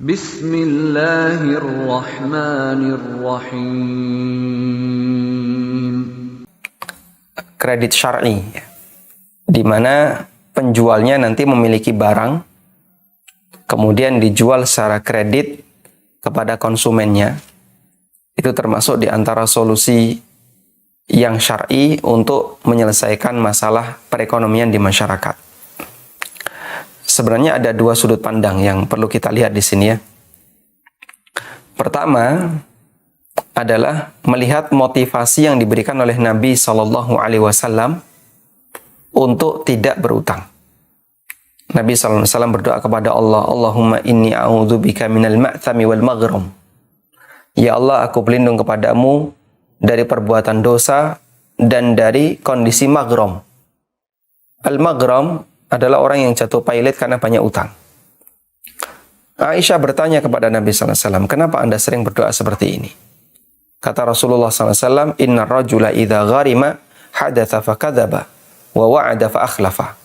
Bismillahirrahmanirrahim. Kredit syar'i, di mana penjualnya nanti memiliki barang, kemudian dijual secara kredit kepada konsumennya. Itu termasuk di antara solusi yang syar'i untuk menyelesaikan masalah perekonomian di masyarakat. Sebenarnya ada dua sudut pandang yang perlu kita lihat di sini ya. Pertama adalah melihat motivasi yang diberikan oleh Nabi Shallallahu Alaihi Wasallam untuk tidak berutang. Nabi Shallallahu Alaihi Wasallam berdoa kepada Allah, Allahumma inni a'udzubika minal ma'thami wal maghram. Ya Allah, aku berlindung kepadamu dari perbuatan dosa dan dari kondisi maghram. Al-maghram adalah orang yang jatuh pailit karena banyak utang. Aisyah bertanya kepada Nabi Sallallahu Alaihi Wasallam, kenapa Anda sering berdoa seperti ini? Kata Rasulullah Sallallahu Alaihi Wasallam, Inna rajula idha gharima hadatha fakadhaba wa wa'ada fa akhlafa.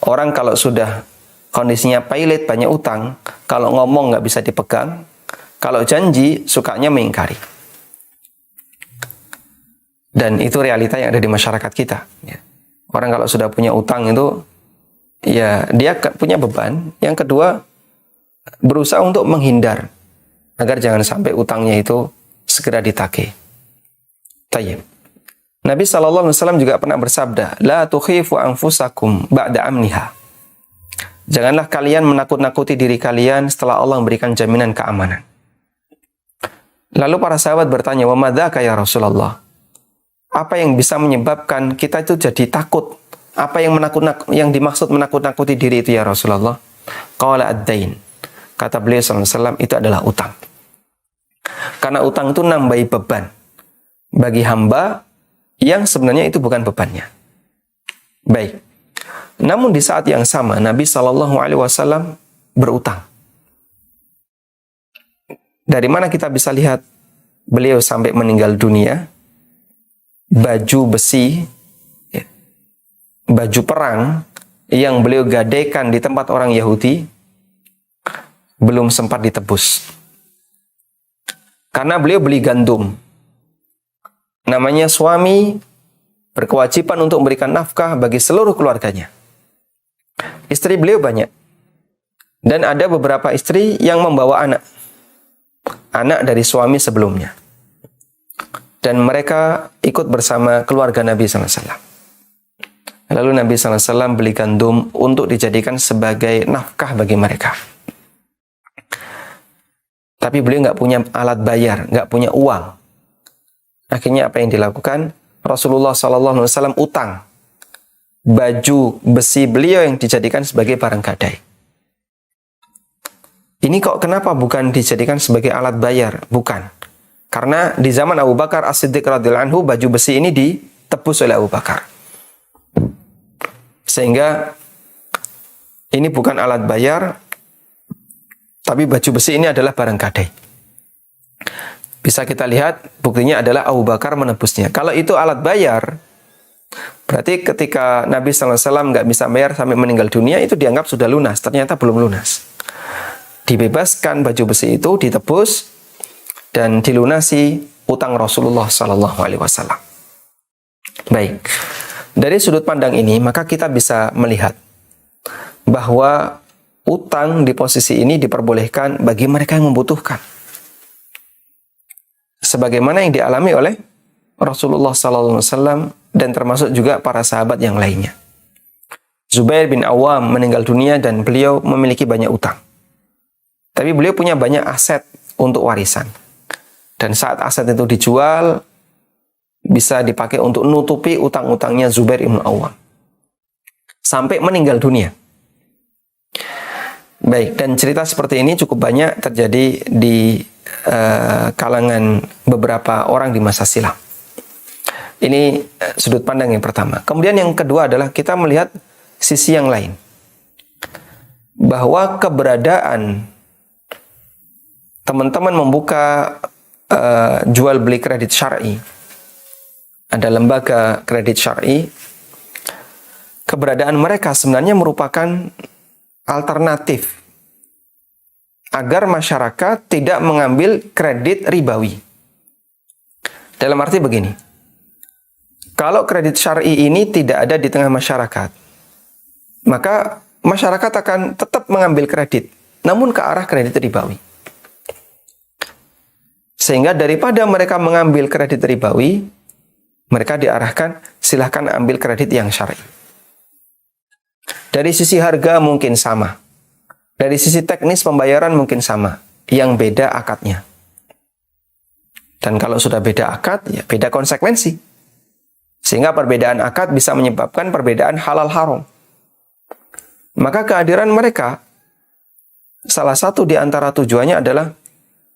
Orang kalau sudah kondisinya pailit, banyak utang, kalau ngomong nggak bisa dipegang, kalau janji sukanya mengingkari. Dan itu realita yang ada di masyarakat kita. Orang kalau sudah punya utang itu, ya dia punya beban. Yang kedua, berusaha untuk menghindar agar jangan sampai utangnya itu segera ditagih. Tayyib. Nabi SAW juga pernah bersabda, La tukhifu anfusakum ba'da amniha. Janganlah kalian menakut-nakuti diri kalian setelah Allah memberikan jaminan keamanan. Lalu para sahabat bertanya, wa madzaka ya Rasulullah? Apa yang bisa menyebabkan kita itu jadi takut? Apa yang dimaksud menakut-nakuti diri itu ya Rasulullah? Qala ad-dain. Kata beliau SAW, itu adalah utang. Karena utang itu nambahi beban bagi hamba yang sebenarnya itu bukan bebannya. Baik. Namun di saat yang sama Nabi SAW berutang. Dari mana kita bisa lihat beliau sampai meninggal dunia? Baju besi, baju perang yang beliau gadaikan di tempat orang Yahudi belum sempat ditebus. Karena beliau beli gandum. Namanya suami berkewajiban untuk memberikan nafkah bagi seluruh keluarganya. Istri beliau banyak. Dan ada beberapa istri yang membawa anak. Anak dari suami sebelumnya. Dan mereka ikut bersama keluarga Nabi SAW. Lalu Nabi SAW beli gandum untuk dijadikan sebagai nafkah bagi mereka. Tapi beliau nggak punya alat bayar, nggak punya uang. Akhirnya apa yang dilakukan? Rasulullah SAW utang baju besi beliau yang dijadikan sebagai barang gadai. Ini kok kenapa bukan dijadikan sebagai alat bayar? Bukan. Karena di zaman Abu Bakar As-Siddiq radhiyallahu anhu baju besi ini ditebus oleh Abu Bakar. Sehingga ini bukan alat bayar, tapi baju besi ini adalah barang gadai. Bisa kita lihat, buktinya adalah Abu Bakar menebusnya. Kalau itu alat bayar, berarti ketika Nabi SAW nggak bisa bayar sampai meninggal dunia, itu dianggap sudah lunas. Ternyata belum lunas. Dibebaskan baju besi itu, ditebus, dan dilunasi utang Rasulullah SAW. Baik. Dari sudut pandang ini, maka kita bisa melihat bahwa utang di posisi ini diperbolehkan bagi mereka yang membutuhkan. Sebagaimana yang dialami oleh Rasulullah SAW dan termasuk juga para sahabat yang lainnya. Zubair bin Awam meninggal dunia dan beliau memiliki banyak utang. Tapi beliau punya banyak aset untuk warisan. Dan saat aset itu dijual, bisa dipakai untuk nutupi utang-utangnya Zubair bin Awam. Sampai meninggal dunia. Baik, dan cerita seperti ini cukup banyak terjadi di kalangan beberapa orang di masa silam. Ini sudut pandang yang pertama. Kemudian yang kedua adalah kita melihat sisi yang lain. Bahwa keberadaan teman-teman membuka jual beli kredit syar'i, ada lembaga kredit syar'i, keberadaan mereka sebenarnya merupakan alternatif agar masyarakat tidak mengambil kredit ribawi. Dalam arti begini, kalau kredit syar'i ini tidak ada di tengah masyarakat, maka masyarakat akan tetap mengambil kredit, namun ke arah kredit ribawi. Sehingga daripada mereka mengambil kredit ribawi, mereka diarahkan, silahkan ambil kredit yang syar'i. Dari sisi harga mungkin sama. Dari sisi teknis pembayaran mungkin sama. Yang beda akadnya. Dan kalau sudah beda akad, ya beda konsekuensi. Sehingga perbedaan akad bisa menyebabkan perbedaan halal haram. Maka kehadiran mereka, salah satu di antara tujuannya adalah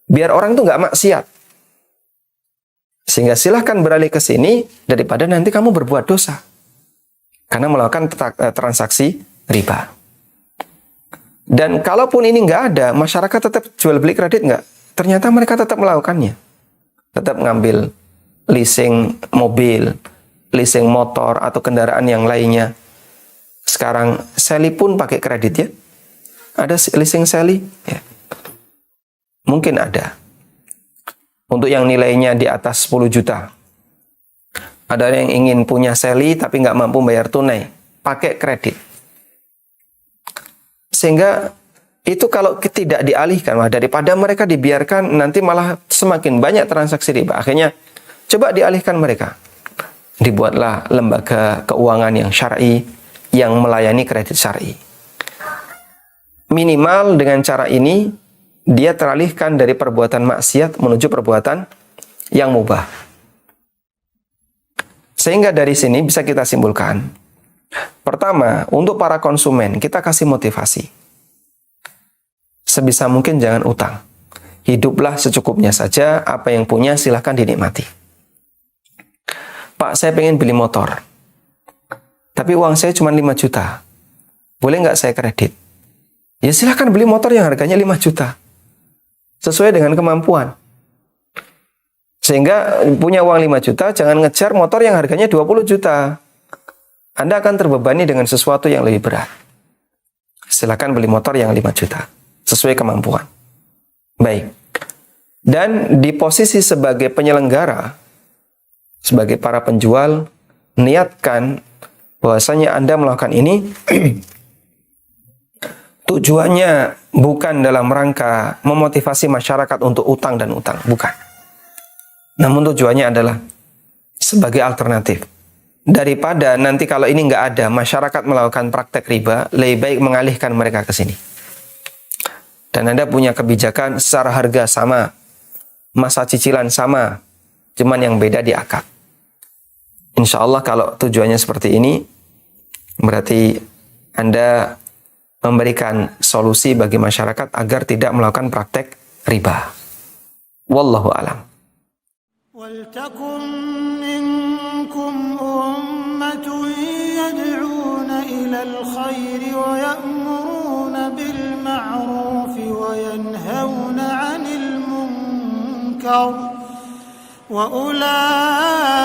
biar orang itu nggak maksiat. Sehingga silahkan beralih ke sini daripada nanti kamu berbuat dosa. Karena melakukan transaksi riba. Dan kalaupun ini nggak ada, masyarakat tetap jual beli kredit nggak? Ternyata mereka tetap melakukannya. Tetap ngambil leasing mobil, leasing motor, atau kendaraan yang lainnya. Sekarang seli pun pakai kredit ya. Ada leasing seli? Ya. Mungkin ada. Untuk yang nilainya di atas 10 juta. Ada yang ingin punya seli tapi nggak mampu bayar tunai. Pakai kredit. Sehingga itu kalau tidak dialihkan, daripada mereka dibiarkan, nanti malah semakin banyak transaksi riba. Akhirnya coba dialihkan mereka. Dibuatlah lembaga keuangan yang syar'i, yang melayani kredit syar'i. Minimal dengan cara ini, dia teralihkan dari perbuatan maksiat menuju perbuatan yang mubah. Sehingga dari sini bisa kita simpulkan. Pertama, untuk para konsumen, kita kasih motivasi. Sebisa mungkin jangan utang. Hiduplah secukupnya saja, apa yang punya silahkan dinikmati. Pak, saya pengen beli motor. Tapi uang saya cuma 5 juta. Boleh nggak saya kredit? Ya silahkan beli motor yang harganya 5 juta. Sesuai dengan kemampuan. Sehingga punya uang 5 juta, jangan ngejar motor yang harganya 20 juta. Anda akan terbebani dengan sesuatu yang lebih berat. Silakan beli motor yang 5 juta. Sesuai kemampuan. Baik. Dan di posisi sebagai penyelenggara, sebagai para penjual, niatkan bahwasanya Anda melakukan ini tujuannya bukan dalam rangka memotivasi masyarakat untuk utang dan utang. Bukan. Namun tujuannya adalah sebagai alternatif. Daripada nanti kalau ini nggak ada, masyarakat melakukan praktek riba, lebih baik mengalihkan mereka ke sini. Dan Anda punya kebijakan secara harga sama, masa cicilan sama, cuman yang beda di akad. Insya Allah kalau tujuannya seperti ini, berarti Anda memberikan solusi bagi masyarakat agar tidak melakukan praktek riba. Wallahu a'lam. وَلْتَكُنْ مِنْكُمْ أُمَّةٌ يَدْعُونَ إِلَى الْخَيْرِ وَيَأْمُرُونَ بِالْمَعْرُوفِ وَيَنْهَوْنَ عَنِ الْمُنْكَرِ وَأُولَئِكَ